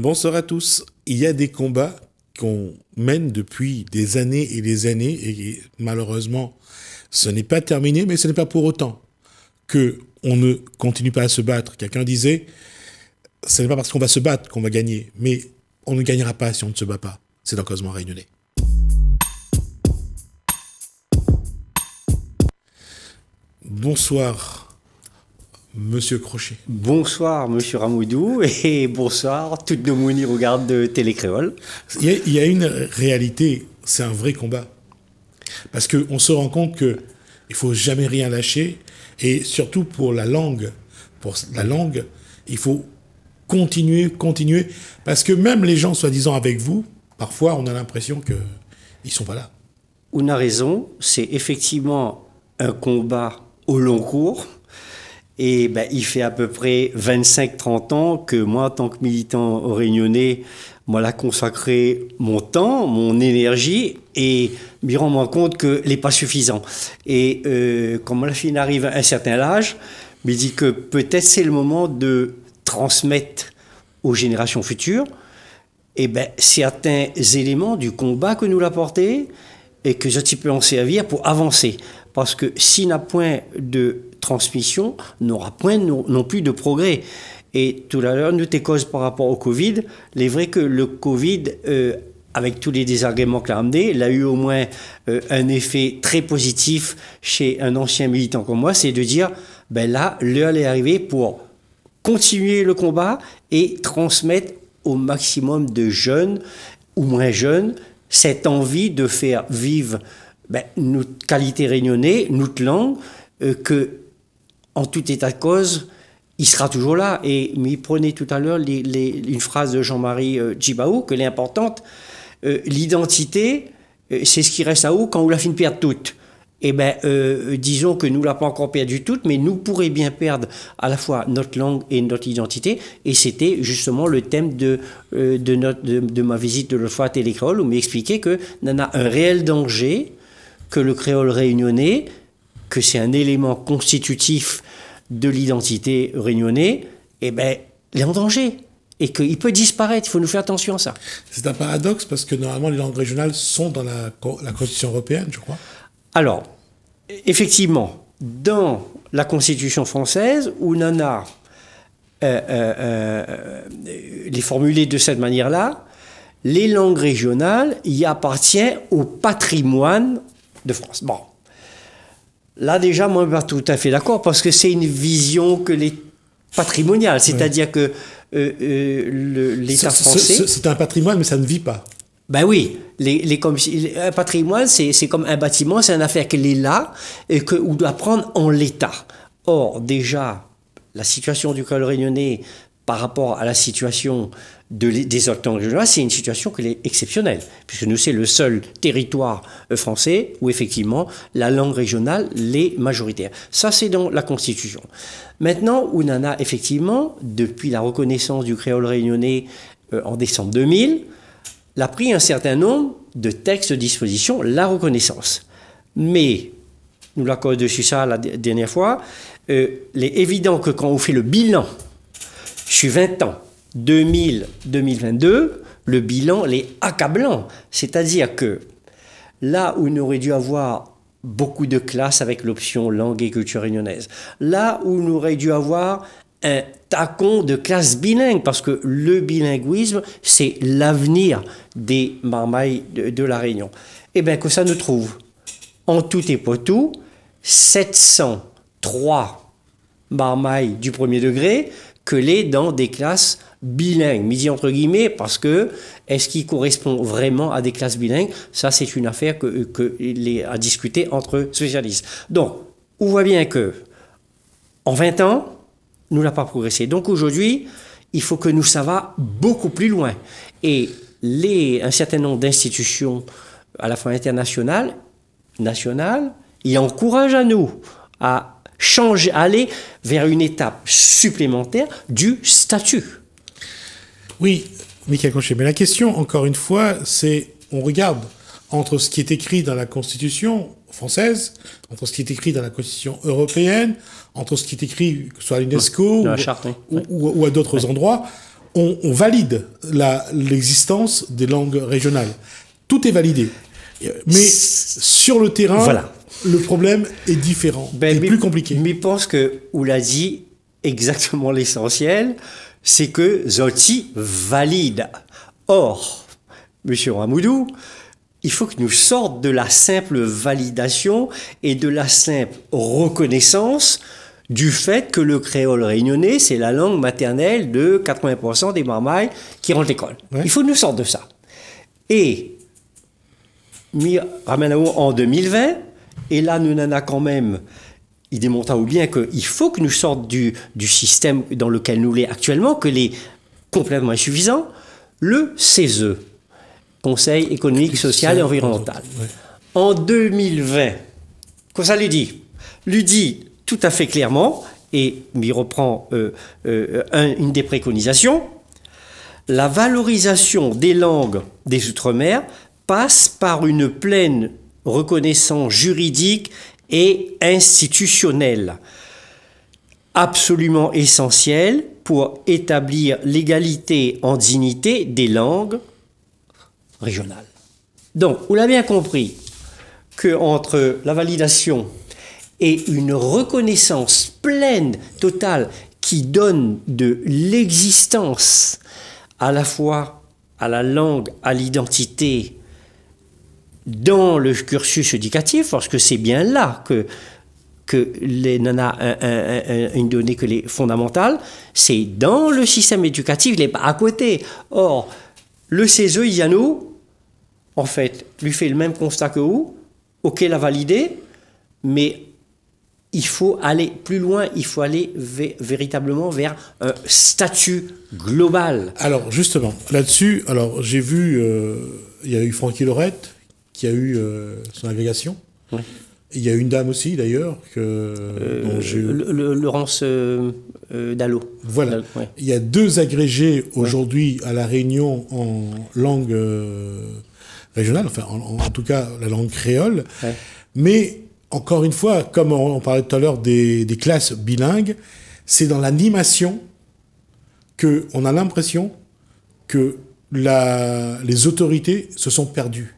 Bonsoir à tous. Il y a des combats qu'on mène depuis des années et malheureusement, ce n'est pas terminé, mais ce n'est pas pour autant que on ne continue pas à se battre. Quelqu'un disait, ce n'est pas parce qu'on va se battre qu'on va gagner, mais on ne gagnera pas si on ne se bat pas. C'est dans Causement Réunionnais. Bonsoir, Monsieur Crochet. Bonsoir, Monsieur Ramoudou, et bonsoir, toutes nos mounis regardent de Télécréole. Il y a une réalité, c'est un vrai combat. Parce qu'on se rend compte qu'il ne faut jamais rien lâcher, et surtout pour la langue, il faut continuer, parce que même les gens soi-disant avec vous, parfois on a l'impression qu'ils ne sont pas là. On a raison, c'est effectivement un combat au long cours. Et il fait à peu près 25-30 ans que moi, en tant que militant réunionnais, moi, là, consacré mon temps, mon énergie, et me rendre compte que n'est pas suffisant. Et quand la fille arrive à un certain âge, me dit que peut-être c'est le moment de transmettre aux générations futures certains éléments du combat que nous l'a porté et que je peux en servir pour avancer. Parce que s'il n'y a point de transmission, n'aura point non plus de progrès. Et tout à l'heure, nous t'es cause par rapport au Covid. Il est vrai que le Covid, avec tous les désagréments qu'il a amenés, il a eu au moins un effet très positif chez un ancien militant comme moi, c'est de dire, là, l'heure est arrivée pour continuer le combat et transmettre au maximum de jeunes ou moins jeunes cette envie de faire vivre notre qualité réunionnais, notre langue, que en tout état de cause, il sera toujours là. Et il prenait tout à l'heure une phrase de Jean-Marie Djibaou, que l'importante, l'identité, c'est ce qui reste à haut quand on la fin perdre toute. Et disons que nous ne l'avons pas encore perdu toute, mais nous pourrions bien perdre à la fois notre langue et notre identité. Et c'était justement le thème de ma visite de l'autre fois à Télécréole, où m'expliquait qu'il y en a un réel danger, que le créole réunionnais, que c'est un élément constitutif de l'identité réunionnaise, il est en danger. Et qu'il peut disparaître, il faut nous faire attention à ça. C'est un paradoxe parce que normalement les langues régionales sont dans la Constitution européenne, je crois. Alors, effectivement, dans la Constitution française, où on en a les formulées de cette manière-là, les langues régionales y appartiennent au patrimoine de France. Bon. Là, déjà, moi, je ne suis pas tout à fait d'accord, parce que c'est une vision que les patrimoniale, c'est-à-dire que l'État français... C'est un patrimoine, mais ça ne vit pas. Ben oui, un patrimoine, c'est comme un bâtiment, c'est une affaire qui est là, et qu'on doit prendre en l'état. Or, déjà, la situation du créole réunionnais par rapport à la situation des autres langues régionales, c'est une situation qui est exceptionnelle, puisque nous, c'est le seul territoire français où, effectivement, la langue régionale l'est majoritaire. Ça, c'est dans la Constitution. Maintenant, on en a, effectivement, depuis la reconnaissance du créole réunionnais en décembre 2000, a pris un certain nombre de textes de disposition, la reconnaissance. Mais, nous l'accordons dessus ça la dernière fois, il est évident que quand on fait le bilan, je suis 20 ans, 2000-2022, le bilan est accablant. C'est-à-dire que là où on aurait dû avoir beaucoup de classes avec l'option langue et culture réunionnaise, là où on aurait dû avoir un tacon de classes bilingues, parce que le bilinguisme, c'est l'avenir des marmailles de la Réunion. Eh bien, que ça nous trouve, en tout et pour tout, 703 marmailles du premier degré, que les dans des classes bilingues, mis entre guillemets, parce que est-ce qu'il correspond vraiment à des classes bilingues? Ça, c'est une affaire à discuter entre spécialistes. Donc, on voit bien que en 20 ans, nous n'avons pas progressé. Donc aujourd'hui, il faut que nous, ça va beaucoup plus loin. Et un certain nombre d'institutions, à la fois internationales, nationales, ils encouragent à nous à changer, aller vers une étape supplémentaire du statut. Oui, Michael Crochet, mais la question, encore une fois, c'est, on regarde entre ce qui est écrit dans la Constitution française, entre ce qui est écrit dans la Constitution européenne, entre ce qui est écrit, que ce soit à l'UNESCO ou à d'autres endroits, on valide l'existence des langues régionales. Tout est validé. Mais sur le terrain, voilà, le problème est différent, est plus compliqué. Mais je pense que vous l'a dit exactement l'essentiel, c'est que Zoti valide. Or, Monsieur Ramoudou, il faut que nous sortent de la simple validation et de la simple reconnaissance du fait que le créole réunionnais, c'est la langue maternelle de 80% des marmailles qui rentrent à l'école. Ouais. Il faut que nous sortent de ça. Et Ramenao en 2020, et là nous en a quand même, il démontra ou bien qu'il faut que nous sortent du système dans lequel nous l'est actuellement, que l'est complètement insuffisant, le CESE, Conseil économique, social et environnemental. Ouais. En 2020, quoi ça lui dit tout à fait clairement, et il reprend une des préconisations, la valorisation des langues des Outre-mer passe par une pleine reconnaissance juridique et institutionnelle, absolument essentielle pour établir l'égalité en dignité des langues régionales. Donc, vous l'avez bien compris qu'entre la validation et une reconnaissance pleine, totale, qui donne de l'existence à la fois à la langue, à l'identité, dans le cursus éducatif, parce que c'est bien là que les nanas une donnée que les fondamentales, c'est dans le système éducatif, il n'est pas à côté. Or, le CESE, Yannou, en fait, lui fait le même constat que vous, ok, l'a validé, mais il faut aller plus loin, il faut aller véritablement vers un statut global. Alors, justement, là-dessus, alors j'ai vu, il y a eu Francky Lorette, qui a eu son agrégation. Oui. Il y a une dame aussi, d'ailleurs, dont j'ai eu... Laurence Dallot. Voilà. Ouais. Il y a 2 agrégés aujourd'hui à La Réunion en langue régionale, enfin, en tout cas, la langue créole. Ouais. Mais, encore une fois, comme on parlait tout à l'heure des classes bilingues, c'est dans l'animation qu'on a l'impression que les autorités se sont perdues.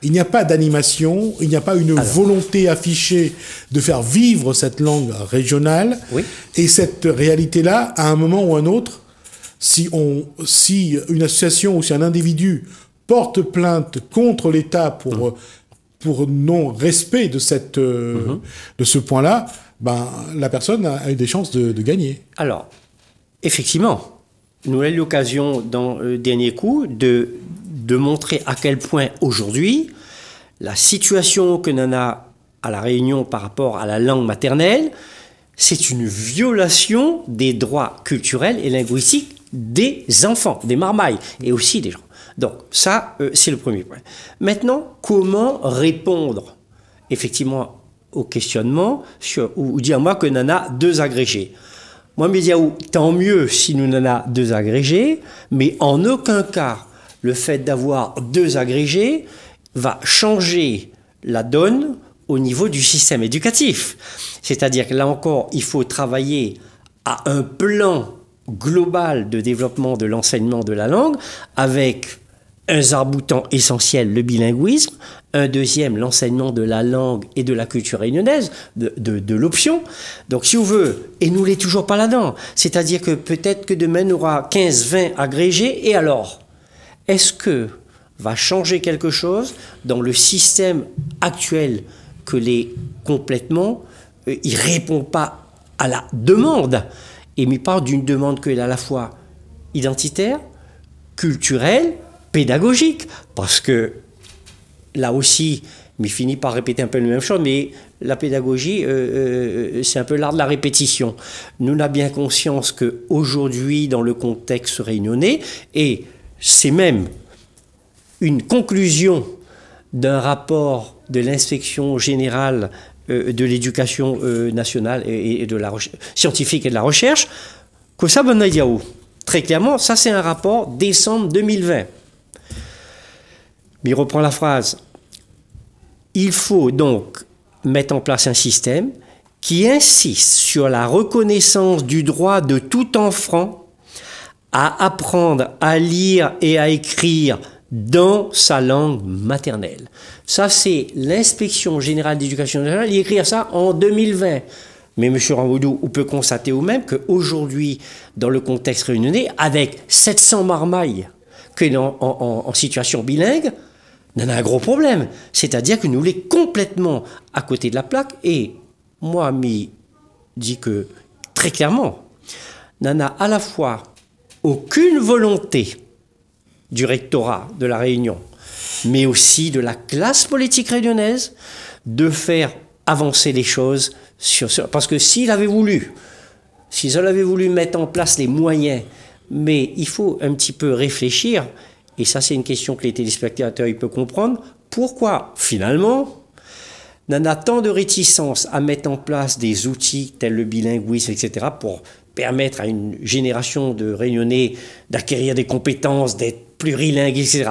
Il n'y a pas d'animation, il n'y a pas une volonté affichée de faire vivre cette langue régionale. Oui. Et cette réalité-là, à un moment ou un autre, si une association ou si un individu porte plainte contre l'État pour non-respect de ce point-là, ben, la personne a eu des chances de gagner. Alors, effectivement, nous avons eu l'occasion dans le dernier coup de montrer à quel point aujourd'hui, la situation que l'on a à La Réunion par rapport à la langue maternelle, c'est une violation des droits culturels et linguistiques des enfants, des marmailles, et aussi des gens. Donc ça, c'est le premier point. Maintenant, comment répondre effectivement au questionnement ou dire moi que l'on a 2 agrégés. Moi, je me dis, tant mieux si nous en avons 2 agrégés, mais en aucun cas, le fait d'avoir 2 agrégés va changer la donne au niveau du système éducatif. C'est-à-dire que là encore, il faut travailler à un plan global de développement de l'enseignement de la langue avec un arc-boutant essentiel, le bilinguisme, un deuxième, l'enseignement de la langue et de la culture réunionnaise, de l'option. Donc si on veut, et nous l'est toujours pas là-dedans, c'est-à-dire que peut-être que demain on aura 15-20 agrégés, et alors est-ce que va changer quelque chose dans le système actuel que les complètement, il répond pas à la demande, et il parle d'une demande qui est à la fois identitaire, culturelle, pédagogique, parce que là aussi, il finit par répéter un peu la même chose, mais la pédagogie, c'est un peu l'art de la répétition. Nous avons bien conscience qu'aujourd'hui, dans le contexte réunionnais, et c'est même une conclusion d'un rapport de l'inspection générale de l'éducation nationale et de la scientifique et de la recherche, que ça, ben, très clairement, ça c'est un rapport décembre 2020. Mais il reprend la phrase. Il faut donc mettre en place un système qui insiste sur la reconnaissance du droit de tout enfant à apprendre à lire et à écrire dans sa langue maternelle. Ça, c'est l'inspection générale d'éducation nationale, il écrit ça en 2020. Mais M. Rambaudou, on peut constater ou même qu'aujourd'hui, dans le contexte réunionnais, avec 700 marmailles en situation bilingue, on a un gros problème. C'est-à-dire que nous sommes complètement à côté de la plaque. Et moi, m'y dit que, très clairement, on n'a à la fois aucune volonté du rectorat de la Réunion, mais aussi de la classe politique réunionnaise, de faire avancer les choses parce que s'ils avaient voulu mettre en place les moyens, mais il faut un petit peu réfléchir, et ça c'est une question que les téléspectateurs ils peuvent comprendre, pourquoi finalement on a tant de réticence à mettre en place des outils tels le bilinguisme, etc., pour permettre à une génération de Réunionnais d'acquérir des compétences, d'être plurilingues, etc.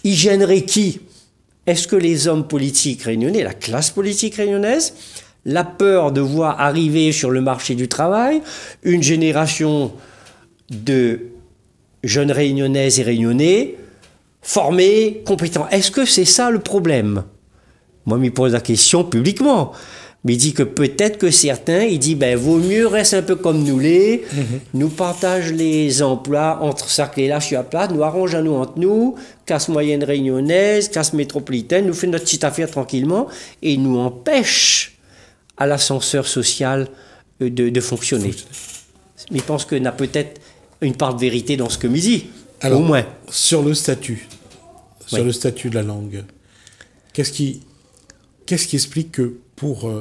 Il gênerait qui? Est-ce que les hommes politiques réunionnais, la classe politique réunionnaise, la peur de voir arriver sur le marché du travail une génération de jeunes réunionnaises et réunionnais formés, compétents? Est-ce que c'est ça le problème? Moi, je me pose la question publiquement. Mais il dit que peut-être que certains, il dit, ben, vaut mieux rester un peu comme nous les, nous partage les emplois entre Sarcles et là, je suis à place, nous arrangeons nous entre nous, classe moyenne réunionnaise, classe métropolitaine, nous faisons notre petite affaire tranquillement et nous empêche à l'ascenseur social de fonctionner. Mais je pense qu'il y a peut-être une part de vérité dans ce que me dit. Alors, au moins. Sur le statut de la langue, qu'est-ce qui explique que pour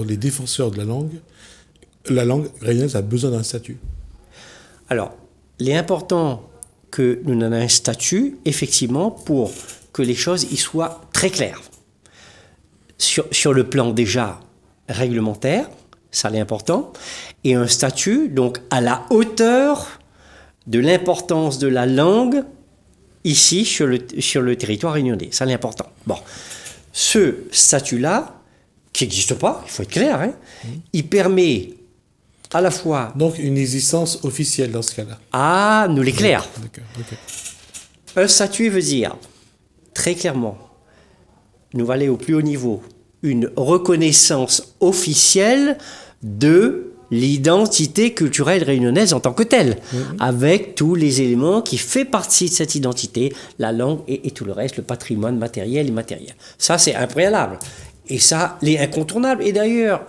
les défenseurs de la langue réunionnaise a besoin d'un statut? Alors, il est important que nous ayons un statut, effectivement, pour que les choses y soient très claires. Sur le plan déjà réglementaire, ça c'est important, et un statut donc à la hauteur de l'importance de la langue ici sur le territoire réunionnais. Ça c'est important. Bon, ce statut-là, qui n'existe pas, il faut être clair, hein, il permet à la fois... Donc une existence officielle dans ce cas-là. Ah, nous l'éclaire. D'accord, ok. Un statut veut dire, très clairement, nous va aller au plus haut niveau, une reconnaissance officielle de l'identité culturelle réunionnaise en tant que telle, avec tous les éléments qui font partie de cette identité, la langue et tout le reste, le patrimoine matériel et immatériel. Ça, c'est un préalable. Et ça, c'est incontournable. Et d'ailleurs,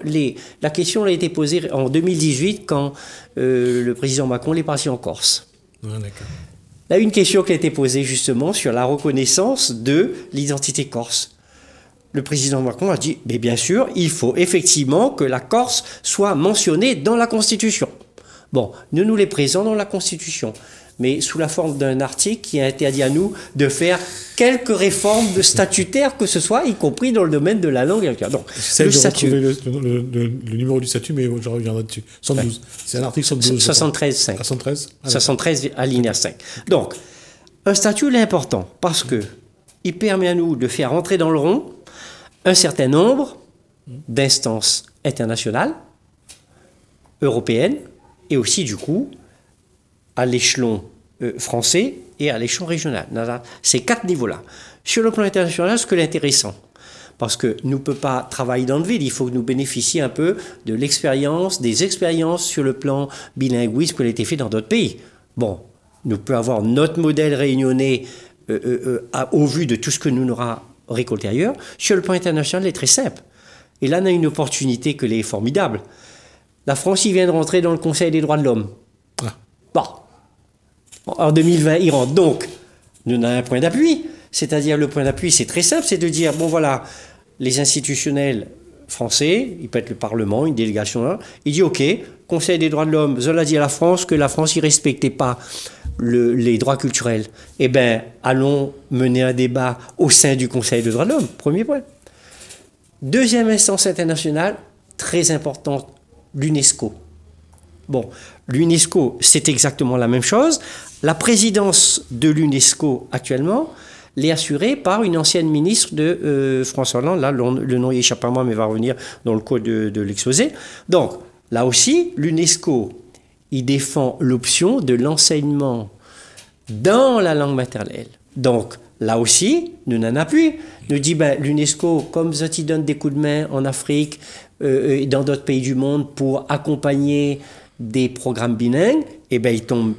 la question a été posée en 2018 quand le président Macron est parti en Corse. Ah, d'accord. Il y a une question qui a été posée justement sur la reconnaissance de l'identité corse. Le président Macron a dit, mais bien sûr, il faut effectivement que la Corse soit mentionnée dans la Constitution. Bon, nous les présents dans la Constitution, mais sous la forme d'un article qui a interdit à nous de faire quelques réformes de statutaires que ce soit, y compris dans le domaine de la langue. Donc, le statut. Le numéro du statut, mais je reviendrai dessus. 72. Ouais. C'est un article 72. 73.5. 73 73 alinéa 5. Donc, un statut est important parce que il permet à nous de faire rentrer dans le rond un certain nombre d'instances internationales, européennes, et aussi, du coup, à l'échelon français et à l'échelon régional. Ces 4 niveaux-là. Sur le plan international, ce qui est intéressant, parce que nous ne pouvons pas travailler dans le vide, il faut que nous bénéficions un peu de l'expérience, des expériences sur le plan bilinguisme qui ont été faites dans d'autres pays. Bon, nous pouvons avoir notre modèle réunionnais au vu de tout ce que nous aurons récolté ailleurs. Sur le plan international, il est très simple. Et là, on a une opportunité qui est formidable. La France, il vient de rentrer dans le Conseil des droits de l'homme. Ah. Bon. En 2020, il rentre. Donc, nous avons un point d'appui. C'est-à-dire, le point d'appui, c'est très simple, c'est de dire, bon voilà, les institutionnels français, il peut être le Parlement, une délégation, il dit, ok, Conseil des droits de l'homme, Zola dit à la France que la France, il ne respectait pas les droits culturels. Eh bien, allons mener un débat au sein du Conseil des droits de l'homme. Premier point. Deuxième instance internationale, très importante, l'UNESCO. Bon, l'UNESCO, c'est exactement la même chose. La présidence de l'UNESCO actuellement l'est assurée par une ancienne ministre de François Hollande. Là, le nom y échappe à moi, mais va revenir dans le cours de l'exposé. Donc, là aussi, l'UNESCO il défend l'option de l'enseignement dans la langue maternelle. Donc, là aussi, nous n'en appuyons. Nous dit, l'UNESCO, comme ça, il donne des coups de main en Afrique et dans d'autres pays du monde pour accompagner des programmes bilingues, et il tombe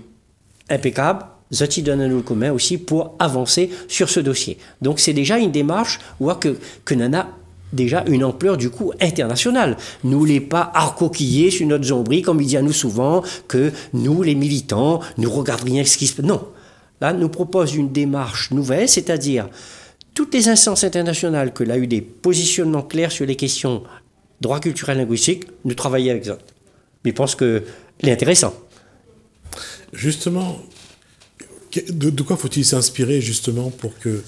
impeccable. Zati donne un coup de main aussi pour avancer sur ce dossier. Donc, c'est déjà une démarche que n'en a déjà une ampleur du coup internationale. Nous les pas arcoquillés sur notre zombie, comme il dit à nous souvent, que nous, les militants, nous regardons rien ce qui se passe. Non. Là, nous propose une démarche nouvelle, c'est-à-dire toutes les instances internationales que l'on a eu des positionnements clairs sur les questions droit culturel linguistique, nous travaillons avec eux. Mais je pense que c'est intéressant. Justement, de quoi faut-il s'inspirer justement pour qu'il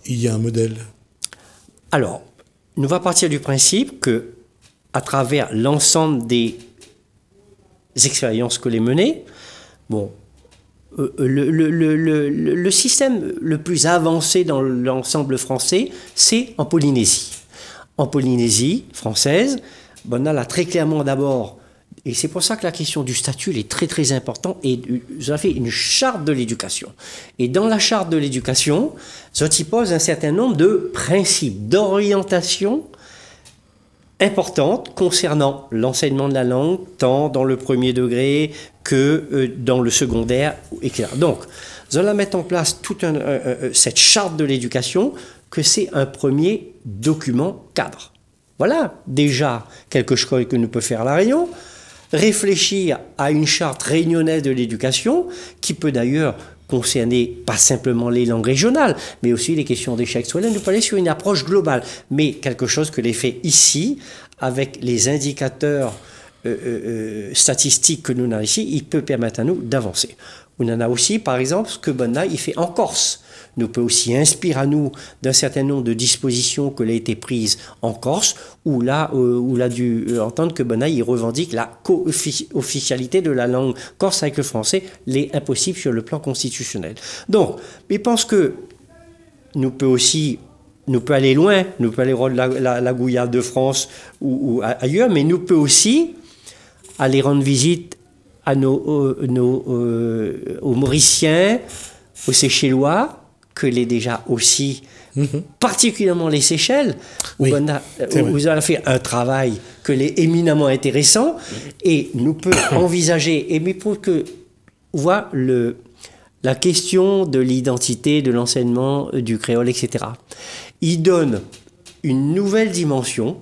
y ait un modèle? Alors, nous va partir du principe que, à travers l'ensemble des expériences que les menées, le système le plus avancé dans l'ensemble français, c'est en Polynésie. En Polynésie française, on a là très clairement d'abord, et c'est pour ça que la question du statut est très très importante, et vous avez fait une charte de l'éducation. Et dans la charte de l'éducation, ça y pose un certain nombre de principes, d'orientation importantes concernant l'enseignement de la langue, tant dans le premier degré que dans le secondaire, etc. Donc, nous allons mettre en place toute cette charte de l'éducation, que c'est un premier document cadre. Voilà déjà quelque chose que nous peut faire La Réunion. Réfléchir à une charte réunionnaise de l'éducation, qui peut d'ailleurs concerner pas simplement les langues régionales, mais aussi les questions d'échec scolaire. Nous peut aller sur une approche globale, mais quelque chose que l'on fait ici, avec les indicateurs statistiques que nous avons ici, il peut permettre à nous d'avancer. On en a aussi, par exemple, ce que Bonna il fait en Corse. Nous peut aussi inspirer à nous d'un certain nombre de dispositions que l'ont été prises en Corse, où là, où l'a dû entendre que Bonna il revendique la co-officialité de la langue corse avec le français, l'est impossible sur le plan constitutionnel. Donc, je pense que nous peut aller loin, nous peut aller rendre la Guyane de France ou ailleurs, mais nous peut aussi aller rendre visite à aux Mauriciens, aux Seychellois, que l'est déjà aussi, particulièrement les Seychelles, où vous avez fait un travail que l'est éminemment intéressant, et nous peut envisager, et mais pour que voit la question de l'identité, de l'enseignement du créole, etc. Il donne une nouvelle dimension,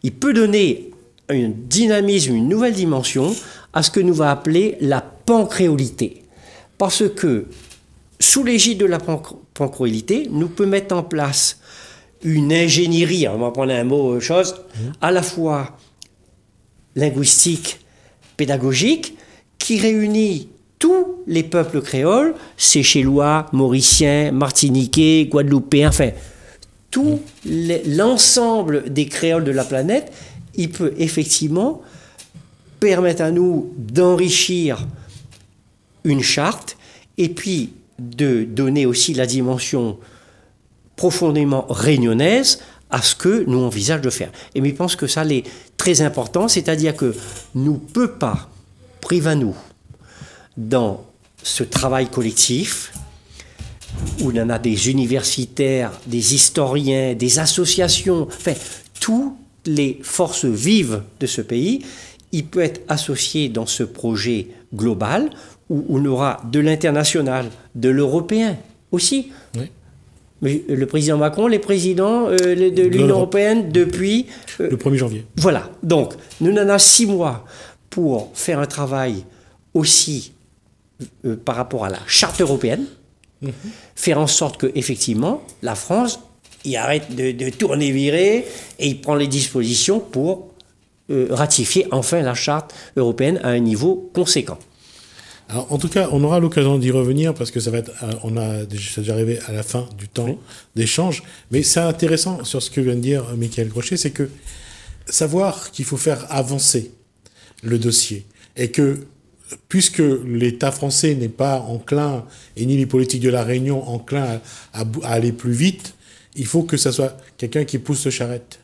il peut donner un dynamisme, une nouvelle dimension à ce que nous va appeler la pancréolité. Parce que, sous l'égide de la pancréolité, nous peut mettre en place une ingénierie, on va prendre un mot, à la fois linguistique, pédagogique, qui réunit tous les peuples créoles, Seychellois, Mauriciens, Martiniquais, Guadeloupéens, enfin, tout l'ensemble des créoles de la planète, il peut effectivement permettre à nous d'enrichir une charte et puis de donner aussi la dimension profondément réunionnaise à ce que nous envisageons de faire. Et je pense que ça est très important, c'est-à-dire que nous ne pouvons pas priver à nous dans ce travail collectif où il y en a des universitaires, des historiens, des associations, enfin, toutes les forces vives de ce pays, il peut être associé dans ce projet global où on aura de l'international, de l'européen aussi. Oui. Mais le président Macron, les présidents de l'Union européenne depuis... le 1er janvier. Voilà. Donc, nous en avons 6 mois pour faire un travail aussi par rapport à la charte européenne, faire en sorte que effectivement la France il arrête de tourner virer et il prend les dispositions pour ratifier enfin la charte européenne à un niveau conséquent. Alors, en tout cas, on aura l'occasion d'y revenir parce que ça va être, c'est déjà arrivé à la fin du temps d'échange. Mais c'est intéressant sur ce que vient de dire Michael Grochet, c'est que savoir qu'il faut faire avancer le dossier et que puisque l'État français n'est pas enclin, et ni les politiques de la Réunion enclins à aller plus vite, il faut que ça soit quelqu'un qui pousse le charrette.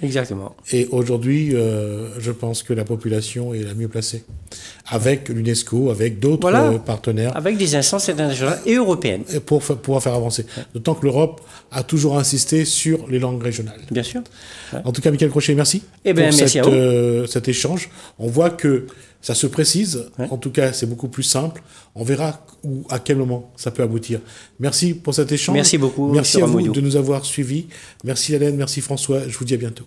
Exactement. Et aujourd'hui, je pense que la population est la mieux placée. Avec l'UNESCO, avec d'autres partenaires. Avec des instances internationales et européennes. Pour pouvoir faire avancer. D'autant que l'Europe a toujours insisté sur les langues régionales. Bien sûr. Ouais. En tout cas, Michael Crochet, merci merci pour cet échange. On voit que ça se précise. Ouais. En tout cas, c'est beaucoup plus simple. On verra à quel moment ça peut aboutir. Merci pour cet échange. Merci beaucoup. Merci à vous de nous avoir suivis. Merci Hélène, merci François. Je vous dis à bientôt.